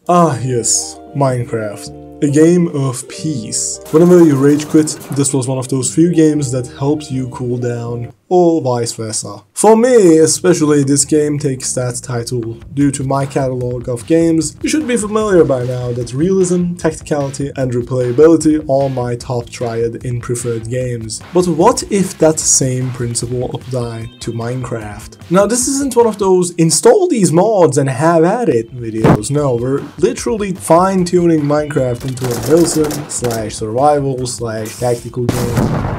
Ah yes, Minecraft. A game of peace. Whenever you rage quit, this was one of those few games that helped you cool down, or vice versa. For me, especially, this game takes that title. Due to my catalog of games, you should be familiar by now that realism, tacticality, and replayability are my top triad in preferred games. But what if that same principle applied to Minecraft? Now, this isn't one of those install these mods and have at it videos. No, we're literally fine-tuning Minecraft into a milsim / survival / tactical game.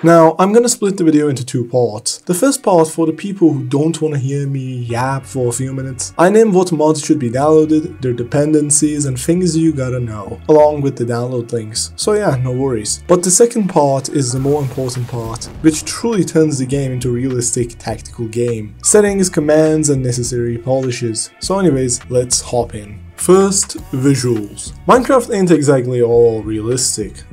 Now, I'm gonna split the video into two parts. The first part for the people who don't wanna hear me yap for a few minutes. I name what mods should be downloaded, their dependencies, and things you gotta know, along with the download links. So yeah, no worries. But the second part is the more important part, which truly turns the game into a realistic tactical game. Settings, commands, and necessary polishes. So anyways, let's hop in. First, visuals. Minecraft ain't exactly all realistic.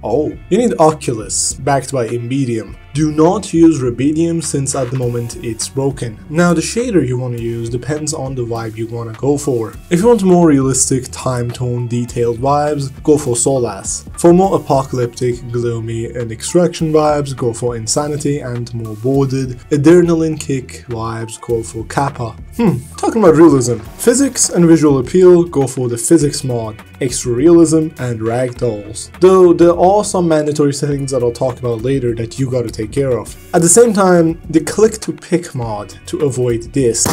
Oh, you need Oculus, backed by Embedium. Do not use Rubidium since at the moment it's broken. Now the shader you want to use depends on the vibe you want to go for. If you want more realistic, time-tone, detailed vibes, go for Solas. For more apocalyptic, gloomy, and extraction vibes, go for Insanity, and more boarded, adrenaline kick vibes, go for Kappa. Talking about realism. Physics and visual appeal, go for the physics mod, extra realism, and ragdolls. Though there are some mandatory settings that I'll talk about later that you gotta take care of. At the same time, the click to pick mod to avoid this.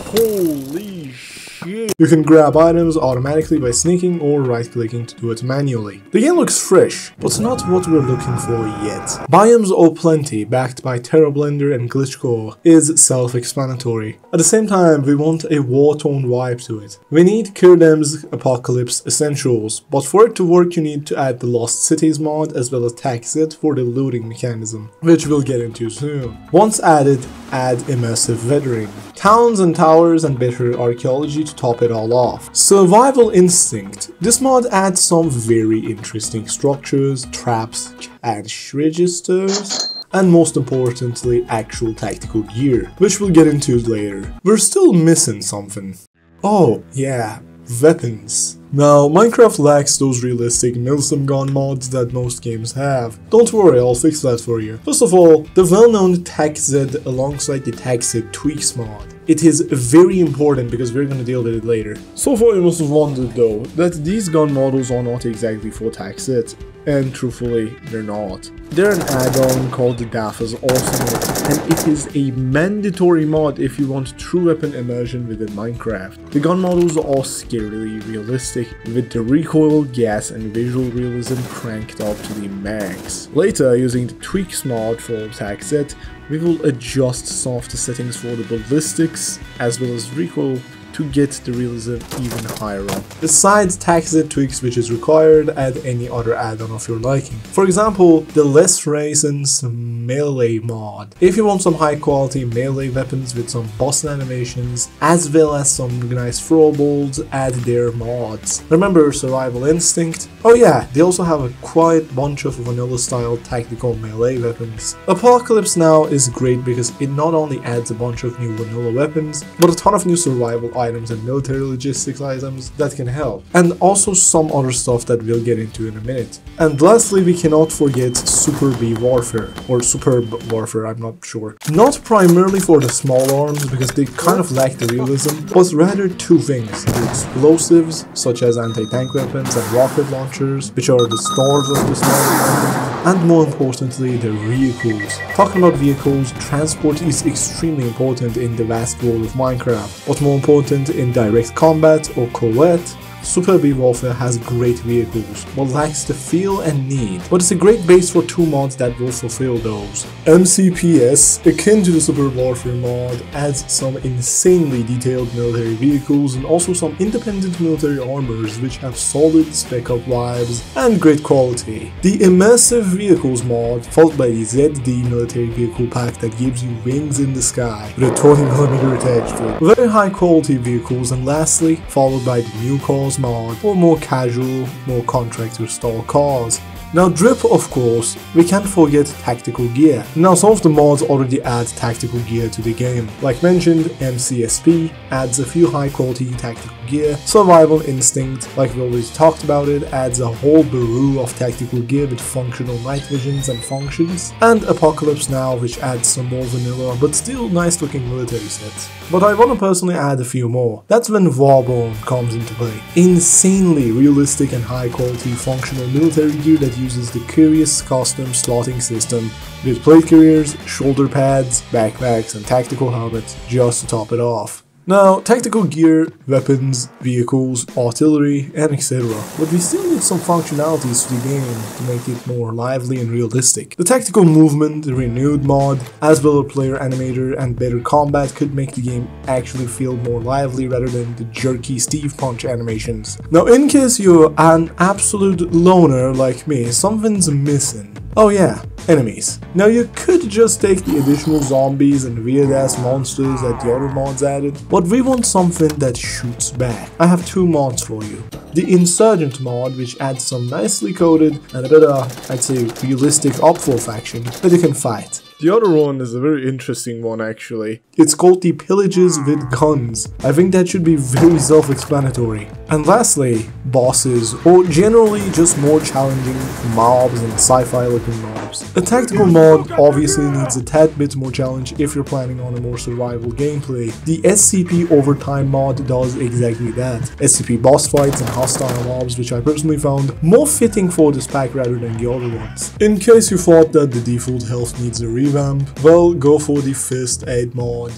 Holy shit. You can grab items automatically by sneaking or right clicking to do it manually. The game looks fresh, but not what we're looking for yet. Biomes are plenty, backed by TerraBlender and Glitchcore, is self-explanatory. At the same time, we want a war-torn vibe to it. We need Kirdem's Apocalypse Essentials, but for it to work you need to add the Lost Cities mod as well as TaxIt for the looting mechanism, which we'll get into soon. Once added, add Immersive Weathering, towns and towers, and better archaeology to top it all off. Survival Instinct. This mod adds some very interesting structures, traps, and registers, and most importantly, actual tactical gear, which we'll get into later. We're still missing something. Oh, yeah, weapons. Now, Minecraft lacks those realistic milsim gun mods that most games have. Don't worry, I'll fix that for you. First of all, the well-known TaxZ alongside the TaxZ tweaks mod. It is very important because we're gonna deal with it later. So far you must have wondered though, that these gun models are not exactly for TaxZ. And truthfully, they're not. They're an add-on called the DAF's Awesome, and it is a mandatory mod if you want true weapon immersion within Minecraft. The gun models are scarily realistic, with the recoil, gas, and visual realism cranked up to the max. Later, using the tweaks mod for TaxZ, we will adjust some of the settings for the ballistics as well as recoil to get the realism even higher up. Besides TaxZ tweaks which is required, add any other add-on of your liking. For example, the Less Raisins melee mod. If you want some high quality melee weapons with some boss animations, as well as some nice throwables, add their mods. Remember Survival Instinct? Oh yeah, they also have a quite bunch of vanilla style tactical melee weapons. Apocalypse Now is great because it not only adds a bunch of new vanilla weapons, but a ton of new survival items and military logistics items that can help, and also some other stuff that we'll get into in a minute. And lastly, we cannot forget Super B Warfare, or Superb Warfare, I'm not sure. Not primarily for the small arms because they kind of lack the realism, but rather two things: the explosives, such as anti-tank weapons and rocket launchers, which are the stars of the small weapons, and more importantly, the vehicles. Talking about vehicles, transport is extremely important in the vast world of Minecraft, but more important in direct combat or co-ed. Super B Warfare has great vehicles, but lacks the feel and need, but it's a great base for two mods that will fulfill those. MCPS, akin to the Super Warfare mod, adds some insanely detailed military vehicles and also some independent military armors which have solid spec up vibes and great quality. The Immersive Vehicles mod, followed by the ZD military vehicle pack that gives you wings in the sky with a 20mm attached to it. Very high quality vehicles, and lastly, followed by the New Cars mod for more casual, more contractor style cars. Now drip, of course, we can't forget tactical gear. Now some of the mods already add tactical gear to the game. Like mentioned, MCSP adds a few high quality tactical gear, Survival Instinct, like we already talked about it, adds a whole brew of tactical gear with functional night visions and functions, and Apocalypse Now, which adds some more vanilla but still nice looking military sets. But I want to personally add a few more. That's when Warbone comes into play. Insanely realistic and high quality functional military gear that uses the Curious custom slotting system with plate carriers, shoulder pads, backpacks and tactical helmets just to top it off. Now, tactical gear, weapons, vehicles, artillery, and etc. But we still need some functionalities to the game to make it more lively and realistic. The tactical movement, renewed mod, as well as player animator and better combat could make the game actually feel more lively rather than the jerky Steve Punch animations. Now, in case you're an absolute loner like me, something's missing. Oh yeah, enemies. Now you could just take the additional zombies and weird ass monsters that the other mods added, but we want something that shoots back. I have two mods for you. The Insurgent mod, which adds some nicely coded and a bit of, I'd say, realistic Op4 faction that you can fight. The other one is a very interesting one actually. It's called the Pillages with Guns. I think that should be very self-explanatory. And lastly, bosses, or generally just more challenging mobs and sci-fi looking mobs. A tactical mod obviously needs a tad bit more challenge if you're planning on a more survival gameplay. The SCP Overtime mod does exactly that. SCP boss fights and hostile mobs, which I personally found more fitting for this pack rather than the other ones. In case you thought that the default health needs a revamp, well, go for the First Aid mod.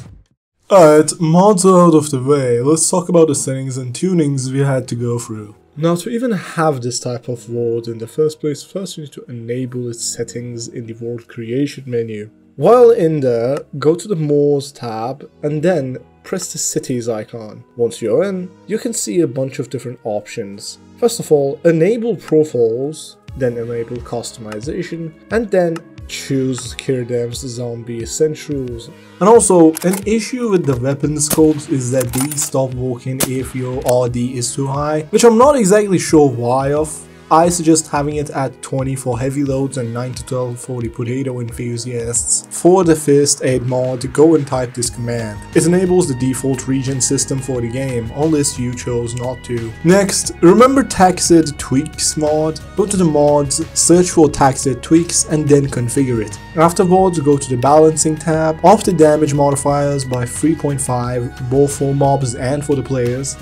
Alright, mods are out of the way, let's talk about the settings and tunings we had to go through. Now, to even have this type of world in the first place, first you need to enable its settings in the world creation menu. While in there, go to the Moors tab and then press the cities icon. Once you're in, you can see a bunch of different options. First of all, enable profiles, then enable customization, and then choose Kirdam's Zombie Essentials. And also, an issue with the weapon scopes is that they stop working if your RD is too high, which I'm not exactly sure why of. I suggest having it at 20 for heavy loads and 9 to 12 for the potato enthusiasts. For the First Aid mod, go and type this command. It enables the default regen system for the game, unless you chose not to. Next, remember Taxed Tweaks mod? Go to the mods, search for Taxed Tweaks and then configure it. Afterwards, go to the Balancing tab, up the damage modifiers by 3.5, both for mobs and for the players.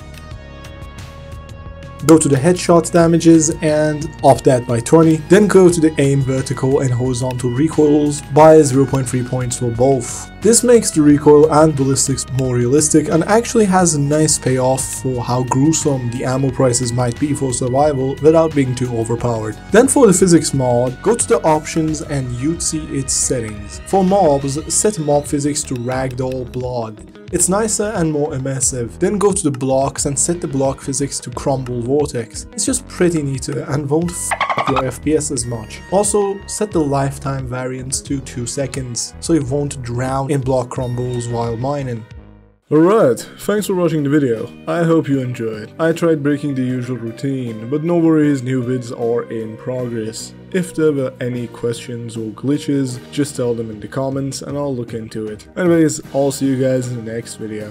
Go to the headshot damages and up that by 20, then go to the aim vertical and horizontal recoils by 0.3 points for both. This makes the recoil and ballistics more realistic and actually has a nice payoff for how gruesome the ammo prices might be for survival without being too overpowered. Then for the physics mod, go to the options and you'd see its settings. For mobs, set mob physics to ragdoll blood. It's nicer and more immersive. Then go to the blocks and set the block physics to crumble vortex. It's just pretty neat and won't f up your FPS as much. Also, set the lifetime variance to 2 seconds, so you won't drown in block crumbles while mining. Alright, thanks for watching the video. I hope you enjoyed. I tried breaking the usual routine, but no worries, new vids are in progress. If there were any questions or glitches, just tell them in the comments and I'll look into it. Anyways, I'll see you guys in the next video.